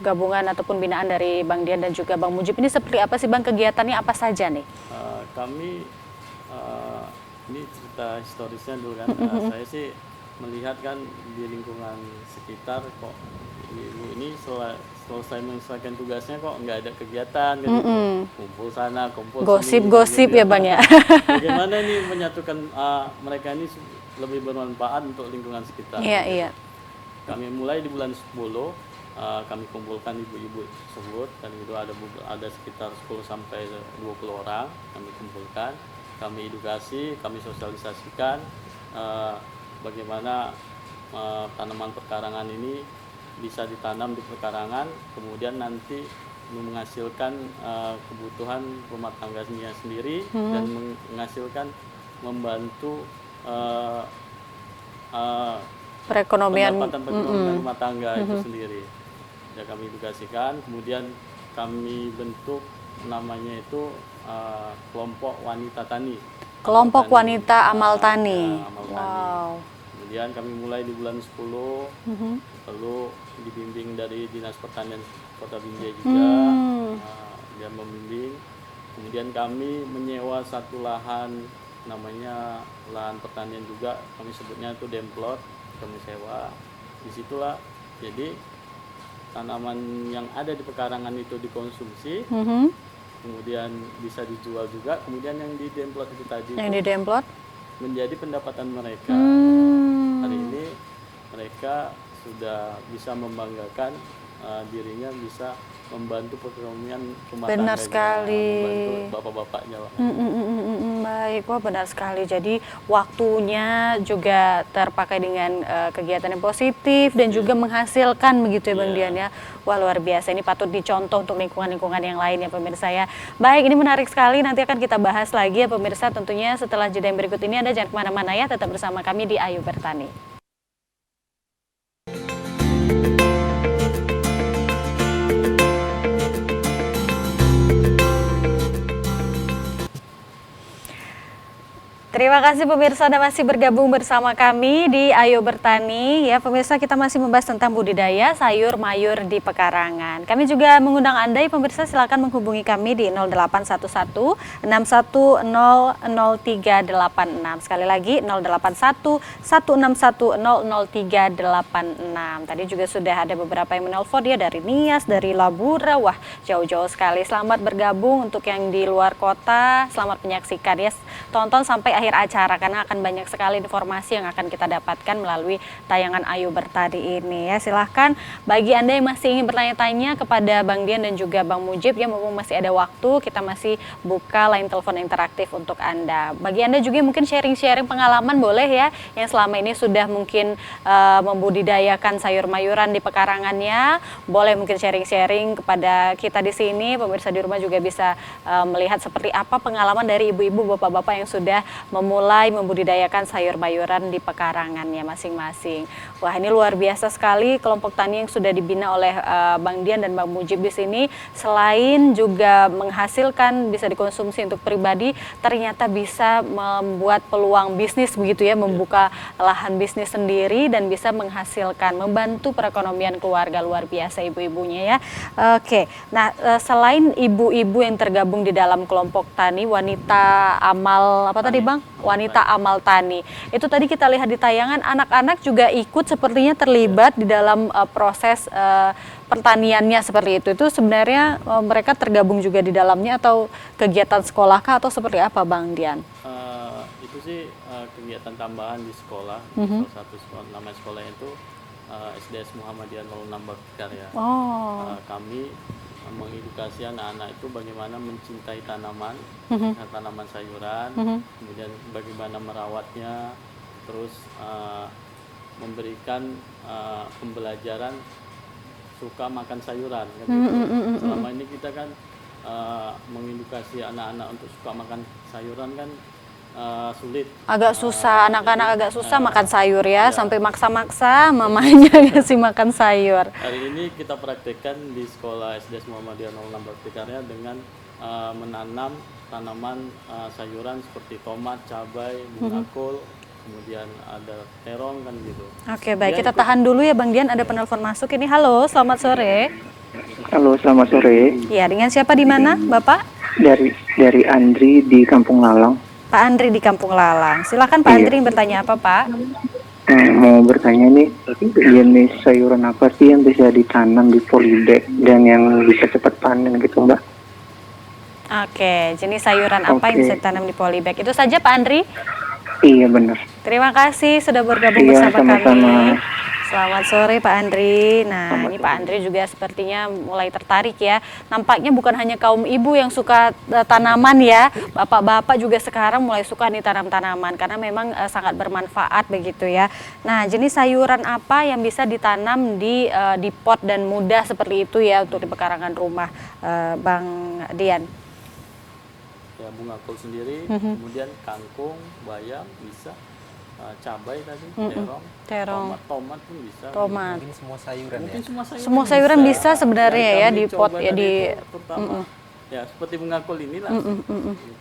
gabungan ataupun binaan dari Bang Dian dan juga Bang Mujib ini seperti apa sih Bang, kegiatannya apa saja nih? Kami ini cerita historisnya dulu kan. Saya sih melihat kan di lingkungan sekitar kok ibu ini selesai menyelesaikan tugasnya kok nggak ada kegiatan kan gitu. Kumpul sana, kumpul Gosip-gosip sini, ya Bang ya. Bagaimana nih menyatukan mereka ini lebih bermanfaat untuk lingkungan sekitar. Iya. Kami mulai di bulan 10 kami kumpulkan ibu-ibu tersebut dan itu ada sekitar 10 sampai 20 orang kami kumpulkan, kami edukasi, kami sosialisasikan bagaimana tanaman perkarangan ini bisa ditanam di perkarangan, kemudian nanti menghasilkan kebutuhan rumah tangganya sendiri dan menghasilkan membantu perekonomian. Pendapatan rumah tangga itu sendiri. Ya kami edukasikan, kemudian kami bentuk namanya itu kelompok wanita tani. Kelompok wanita amal tani. Ya, amal tani. Wow. Kemudian kami mulai di bulan 10, lalu dibimbing dari Dinas Pertanian Kota Binjai juga, dia membimbing. Kemudian kami menyewa satu lahan, namanya lahan pertanian juga, kami sebutnya itu demplot, kami sewa. Disitulah jadi tanaman yang ada di pekarangan itu dikonsumsi, kemudian bisa dijual juga, kemudian yang di demplot itu tadi Yang di demplot? menjadi pendapatan mereka. Hari ini mereka sudah bisa membanggakan dirinya bisa membantu perekonomian rumah Benar tangganya, sekali. membantu bapak-bapaknya lah. Baik, wah benar sekali. Jadi waktunya juga terpakai dengan kegiatan yang positif dan juga menghasilkan begitu ya Bang Dian ya. Wah luar biasa, ini patut dicontoh untuk lingkungan-lingkungan yang lain ya pemirsa ya. Baik, ini menarik sekali, nanti akan kita bahas lagi ya pemirsa tentunya setelah jeda yang berikut ini. Anda jangan kemana-mana ya, tetap bersama kami di Ayu Bertani. Terima kasih pemirsa Anda masih bergabung bersama kami di Ayo Bertani. Ya pemirsa, kita masih membahas tentang budidaya sayur mayur di pekarangan. Kami juga mengundang Anda ya pemirsa, silakan menghubungi kami di 0811 6100386. Sekali lagi 081 161 00386. Tadi juga sudah ada beberapa yang menelpon ya dari Nias, dari Labura. Wah, jauh-jauh sekali. Selamat bergabung untuk yang di luar kota. Selamat menyaksikan ya. Tonton sampai akhir acara karena akan banyak sekali informasi yang akan kita dapatkan melalui tayangan Ayu Bertani ini ya. Silahkan bagi Anda yang masih ingin bertanya-tanya kepada Bang Dian dan juga Bang Mujib ya, mumpung masih ada waktu, kita masih buka line telepon interaktif untuk Anda. Bagi Anda juga mungkin sharing-sharing pengalaman boleh ya, yang selama ini sudah mungkin membudidayakan sayur-mayuran di pekarangannya, boleh mungkin sharing-sharing kepada kita di sini. Pemirsa di rumah juga bisa melihat seperti apa pengalaman dari ibu-ibu, bapak-bapak yang sudah memulai membudidayakan sayur-mayuran di pekarangannya masing-masing. Wah, ini luar biasa sekali kelompok tani yang sudah dibina oleh Bang Dian dan Bang Mujib di sini. Selain juga menghasilkan bisa dikonsumsi untuk pribadi, ternyata bisa membuat peluang bisnis begitu ya, membuka lahan bisnis sendiri dan bisa menghasilkan, membantu perekonomian keluarga. Luar biasa ibu-ibunya ya. Oke, nah selain ibu-ibu yang tergabung di dalam kelompok tani wanita amal apa tadi Bang? Wanita amal tani. Itu tadi kita lihat di tayangan, anak-anak juga ikut sepertinya terlibat di dalam proses pertaniannya seperti itu. Itu sebenarnya mereka tergabung juga di dalamnya atau kegiatan sekolah kah atau seperti apa Bang Dian? Itu sih kegiatan tambahan di sekolah. Salah satu sekolah, nama sekolahnya itu SDS Muhammadiyah 06 Baktikarya. Kami mengedukasi anak-anak itu bagaimana mencintai tanaman, tanaman sayuran, kemudian bagaimana merawatnya, terus memberikan pembelajaran suka makan sayuran. Kan gitu. Selama ini kita kan mengedukasi anak-anak untuk suka makan sayuran kan sulit. Agak susah, anak-anak agak susah makan sayur ya, sampai maksa-maksa mamanya ngasih makan sayur. Hari ini kita praktekkan di sekolah SDS Muhammadiyah 06 Baktikarya dengan menanam tanaman sayuran seperti tomat, cabai, bunga kol, kemudian ada terong kan gitu. Oke, baik, kita tahan dulu ya Bang Dian, ada penelpon masuk ini. Halo, selamat sore. Halo, selamat sore. Ya, dengan siapa di mana, Bapak? Dari Andri di Kampung Lalang. Pak Andri di Kampung Lalang. Silakan Pak Andri bertanya apa, Pak? Mau bertanya nih, jenis sayuran apa sih yang bisa ditanam di polybag dan yang bisa cepat panen gitu, Mbak? Oke, jenis sayuran apa yang bisa ditanam di polybag? Itu saja Pak Andri? Iya, benar. Terima kasih sudah bergabung bersama kami. Selamat sore Pak Andri. Nah, ini Pak Andri juga sepertinya mulai tertarik ya. Nampaknya bukan hanya kaum ibu yang suka tanaman ya. Bapak-bapak juga sekarang mulai suka nih tanam-tanaman karena memang sangat bermanfaat begitu ya. Nah, jenis sayuran apa yang bisa ditanam di pot dan mudah seperti itu ya untuk di pekarangan rumah, Bang Dian? Ya, bunga kol sendiri, kemudian kangkung, bayam bisa, cabai tadi, Terong. tomat pun bisa. Tomat. Mungkin semua sayuran ya. Mungkin Semua sayuran bisa sebenarnya ya kami di pot coba ya tadi di itu pertama ya seperti mengakul inilah.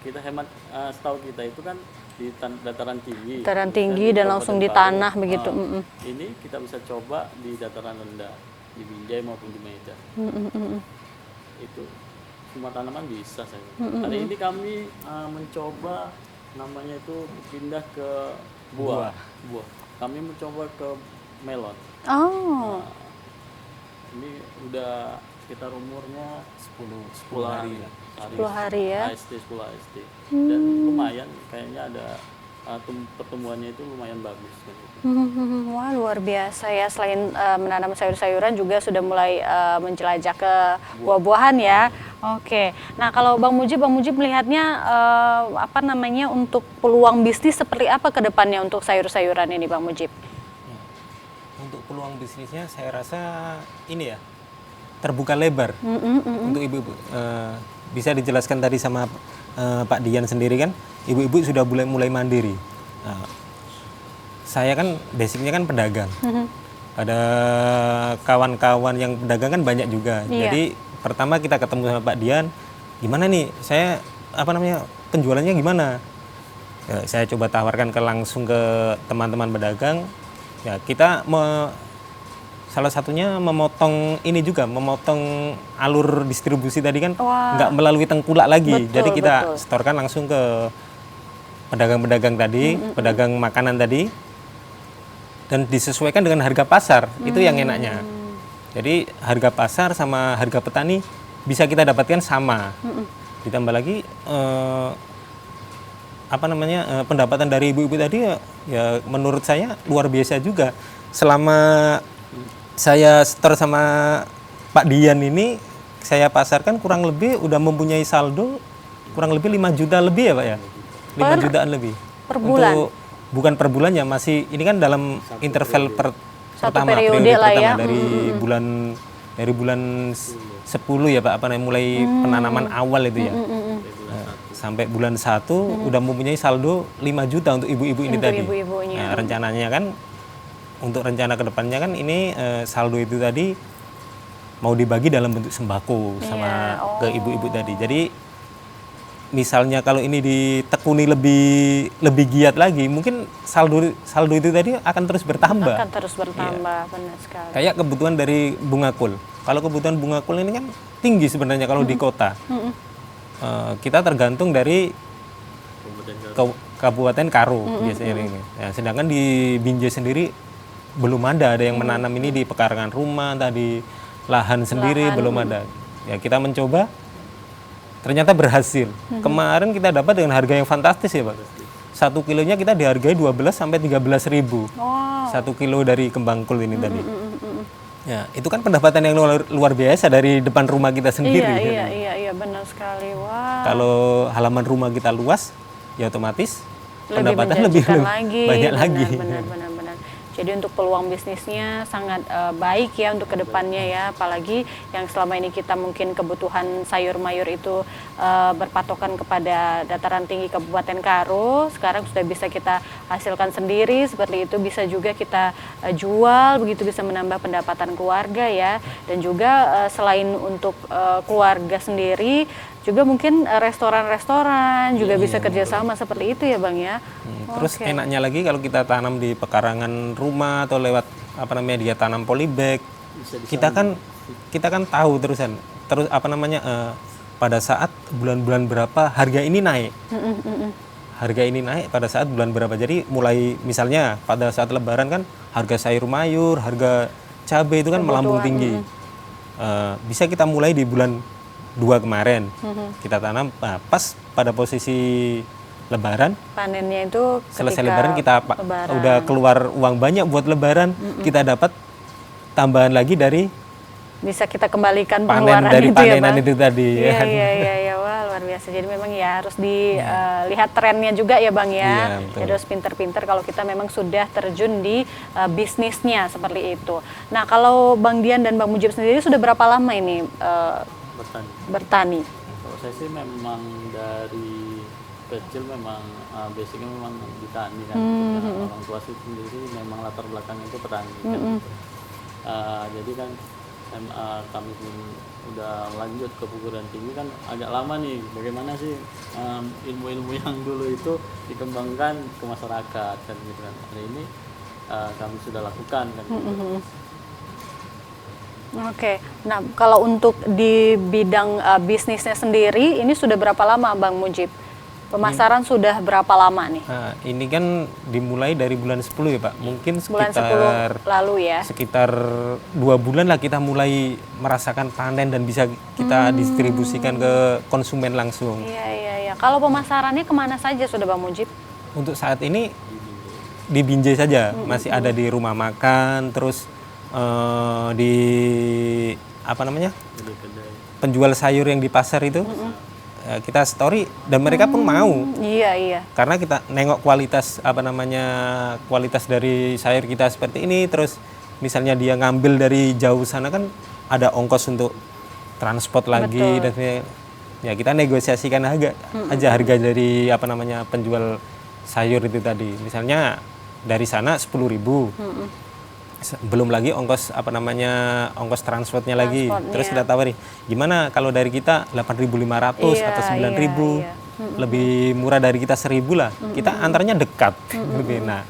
Kita hemat setahu kita itu kan di dataran tinggi. dataran Bisa tinggi di dan langsung di Kabupaten tanah Karo. begitu. Ini kita bisa coba di dataran rendah, di Binjai maupun di Medan. Itu semua tanaman bisa saya. Hari ini kami mencoba namanya itu pindah ke buah. Kami mencoba ke melon. Oh, Ini udah sekitar umurnya 10 hari lah. 10 hari ya. AST 10 AST. Dan lumayan kayaknya ada pertumbuhannya itu lumayan bagus kan gitu. Wah, luar biasa ya. Selain menanam sayur-sayuran juga sudah mulai menjelajah ke buah-buahan ya. Oke. Nah, kalau Bang Mujib melihatnya apa namanya untuk peluang bisnis seperti apa ke depannya untuk sayur-sayuran ini, Bang Mujib? Untuk peluang bisnisnya saya rasa ini ya, terbuka lebar untuk ibu-ibu. Bisa dijelaskan tadi sama Pak Dian sendiri kan, ibu-ibu sudah mulai mandiri. Nah, saya kan basicnya kan pedagang. Ada kawan-kawan yang pedagang kan banyak juga. Iya. Jadi pertama kita ketemu sama Pak Dian, gimana nih saya penjualannya gimana? Ya, saya coba tawarkan langsung ke teman-teman pedagang. Ya kita salah satunya memotong alur distribusi tadi kan, Wah. nggak melalui tengkulak lagi. Betul, Jadi kita betul. setorkan langsung ke pedagang-pedagang tadi, pedagang makanan tadi, dan disesuaikan dengan harga pasar. Itu yang enaknya. Jadi harga pasar sama harga petani bisa kita dapatkan sama. Ditambah lagi pendapatan dari ibu-ibu tadi ya menurut saya luar biasa juga. Selama saya setor sama Pak Dian ini, saya pasarkan kurang lebih udah mempunyai saldo kurang lebih 5 juta lebih ya Pak ya. 5 jutaan lebih. Per bulan? Bukan per bulan ya, masih ini kan dalam interval pertama periode lah ya. dari bulan 10 ya Pak, mulai penanaman awal itu ya. Sampai bulan 1 udah mempunyai saldo 5 juta untuk ibu-ibu ini Untuk tadi. ibu-ibunya. Nah, rencananya kan untuk rencana kedepannya kan ini saldo itu tadi mau dibagi dalam bentuk sembako sama ke ibu-ibu tadi. Jadi misalnya kalau ini ditekuni lebih giat lagi, mungkin saldo itu tadi akan terus bertambah. Akan terus bertambah, benar sekali. Kayak kebutuhan dari bunga kul. Kalau kebutuhan bunga kul ini kan tinggi sebenarnya kalau di kota. Kita tergantung dari Kabupaten Karo biasanya ini. Ya, sedangkan di Binjai sendiri belum ada yang menanam ini di pekarangan rumah, tadi lahan sendiri belum ada. Ya kita mencoba, ternyata berhasil. Kemarin kita dapat dengan harga yang fantastis ya Pak. 1 kilonya kita dihargai 12 sampai 13 ribu. Wow. 1 kilo dari kembang kul ini tadi. Ya, itu kan pendapatan yang luar biasa dari depan rumah kita sendiri. Iya, benar sekali. Wah. Kalau halaman rumah kita luas, ya otomatis pendapatan menjanjikan lagi. banyak lagi. Benar. Jadi untuk peluang bisnisnya sangat baik ya untuk kedepannya ya, apalagi yang selama ini kita mungkin kebutuhan sayur mayur itu berpatokan kepada dataran tinggi Kabupaten Karo, sekarang sudah bisa kita hasilkan sendiri seperti itu, bisa juga kita jual, begitu bisa menambah pendapatan keluarga ya, dan juga selain untuk keluarga sendiri, juga mungkin restoran-restoran juga bisa kerjasama seperti itu ya Bang ya. Terus enaknya lagi kalau kita tanam di pekarangan rumah atau lewat dia tanam polybag, kita kan tahu terus pada saat bulan-bulan berapa harga ini naik. Harga ini naik pada saat bulan berapa. Jadi mulai misalnya pada saat Lebaran kan harga sayur mayur, harga cabai itu kan melambung tinggi. Bisa kita mulai di bulan 2 kemarin kita tanam, pas pada posisi Lebaran, panennya itu selesai Lebaran kita udah keluar uang banyak buat Lebaran, kita dapat tambahan lagi dari bisa kita kembalikan panen pengeluaran dari itu panenan ya, itu tadi. Iya, wah luar biasa. Jadi memang ya harus dilihat trennya juga ya Bang ya. Iya, Jadi harus pinter-pinter kalau kita memang sudah terjun di bisnisnya seperti itu. Nah kalau Bang Dian dan Bang Mujib sendiri sudah berapa lama ini bertani? Kalau saya sih memang dari kecil memang basicnya memang di tani kan. Orang tua sih sendiri memang latar belakangnya itu petani kan. Gitu. Jadi kan kami pun udah lanjut ke perguruan tinggi kan agak lama nih. Bagaimana sih ilmu-ilmu yang dulu itu dikembangkan ke masyarakat kan gitu kan. Hari ini kami sudah lakukan kan. Gitu. Oke, nah kalau untuk di bidang bisnisnya sendiri, ini sudah berapa lama Bang Mujib? Pemasaran sudah berapa lama nih? Nah, ini kan dimulai dari bulan 10 ya Pak, mungkin Bulan sekitar 10 lalu ya? sekitar 2 bulan lah kita mulai merasakan panen dan bisa kita distribusikan ke konsumen langsung. Iya. Kalau pemasarannya kemana saja sudah Bang Mujib? Untuk saat ini di Binjai saja, masih ada di rumah makan, terus di apa namanya Jadi kedai. penjual sayur yang di pasar itu kita story dan mereka pun mau Iya. karena kita nengok kualitas kualitas dari sayur kita seperti ini. Terus misalnya dia ngambil dari jauh sana kan ada ongkos untuk transport lagi. Betul. Dan sebagainya. Ya kita negosiasikan aja harga dari penjual sayur itu tadi. Misalnya dari sana 10.000. Belum lagi ongkos ongkos transportnya lagi. Terus kita tawari, gimana kalau dari kita 8.500 atau 9.000, lebih murah dari kita 1.000 lah. Kita antaranya dekat. Nah,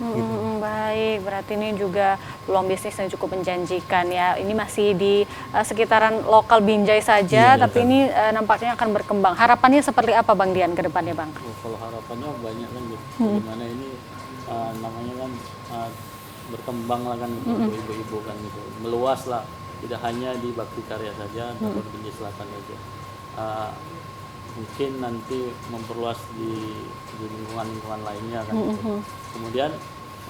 gitu. Baik, berarti ini juga peluang bisnis yang cukup menjanjikan ya. Ini masih di sekitaran lokal Binjai saja, tapi ini nampaknya akan berkembang. Harapannya seperti apa Bang Dian ke depannya Bang? Kalau harapannya banyak kan gitu. Bagaimana ini namanya kan berkembang lah kan untuk ibu-ibu kan gitu, meluas lah, tidak hanya di Bakti Karya saja atau di Binjai Selatan saja. Mungkin nanti memperluas di lingkungan-lingkungan lainnya kan gitu. Kemudian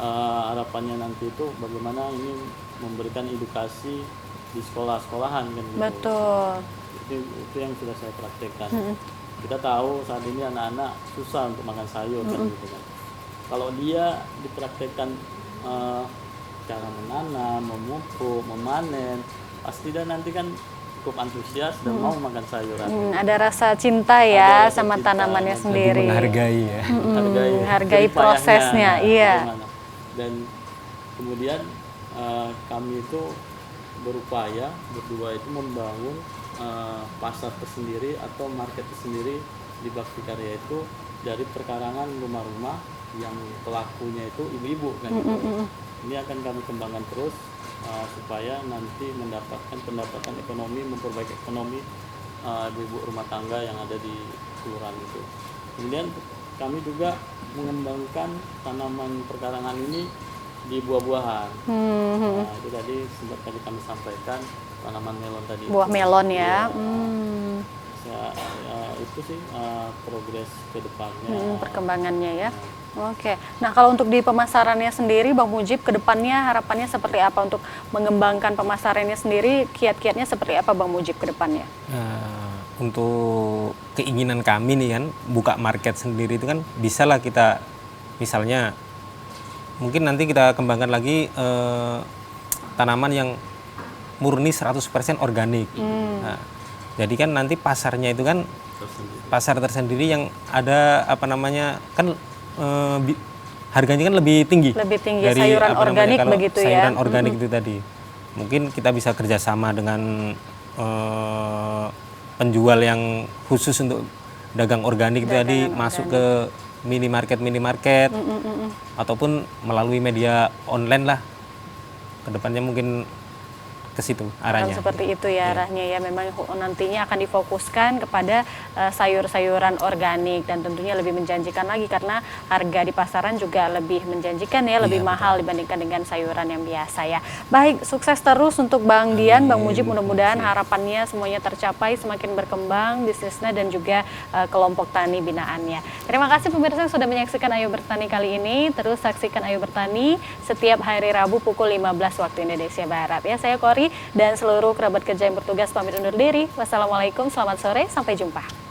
harapannya nanti itu bagaimana ini memberikan edukasi di sekolah-sekolahan kan gitu. Betul. Itu yang sudah saya praktekkan. Kita tahu saat ini anak-anak susah untuk makan sayur kan gitu kan. Kalau dia dipraktekkan cara menanam, memupuk, memanen, pasti dia nanti kan cukup antusias dan mau makan sayuran. Ada rasa cinta ya Ada rasa sama cinta, tanamannya dan sendiri. Menghargai ya. Hargai jerih prosesnya, payahnya, iya. bagaimana. Dan kemudian kami itu berupaya berdua itu membangun pasar tersendiri atau market tersendiri di Bakti Karya itu dari perkarangan rumah-rumah yang pelakunya itu ibu-ibu kan gitu. Ini akan kami kembangkan terus supaya nanti mendapatkan pendapatan ekonomi, memperbaiki ekonomi ibu-ibu rumah tangga yang ada di kelurahan itu. Kemudian kami juga mengembangkan tanaman perkarangan ini di buah-buahan. Itu tadi sempat tadi kami sampaikan tanaman melon tadi. Buah melon ya. Itu sih progres ke depannya. Perkembangannya ya. Oke, nah kalau untuk di pemasarannya sendiri Bang Mujib ke depannya harapannya seperti apa untuk mengembangkan pemasarannya sendiri, kiat-kiatnya seperti apa Bang Mujib ke depannya? Untuk keinginan kami nih kan buka market sendiri itu kan bisalah kita misalnya mungkin nanti kita kembangkan lagi tanaman yang murni 100% organik. Nah, jadi kan nanti pasarnya itu kan pasar tersendiri yang ada kan harganya kan lebih tinggi dari sayuran organik begitu ya. Sayuran organik itu tadi. Mungkin kita bisa kerjasama dengan penjual yang khusus untuk dagang organik itu tadi masuk ke minimarket ataupun melalui media online lah. Kedepannya mungkin ke situ arahnya. Seperti itu ya arahnya ya, memang nantinya akan difokuskan kepada sayur-sayuran organik dan tentunya lebih menjanjikan lagi karena harga di pasaran juga lebih menjanjikan ya, lebih mahal dibandingkan dengan sayuran yang biasa ya. Baik, sukses terus untuk Bang Dian, Bang Mujib, mudah-mudahan harapannya semuanya tercapai, semakin berkembang bisnisnya dan juga kelompok tani binaannya. Terima kasih pemirsa yang sudah menyaksikan Ayo Bertani kali ini. Terus saksikan Ayo Bertani setiap hari Rabu pukul 15 waktu Indonesia Barat ya. Saya Kori dan seluruh kerabat kerja yang bertugas pamit undur diri. Wassalamualaikum, selamat sore, sampai jumpa.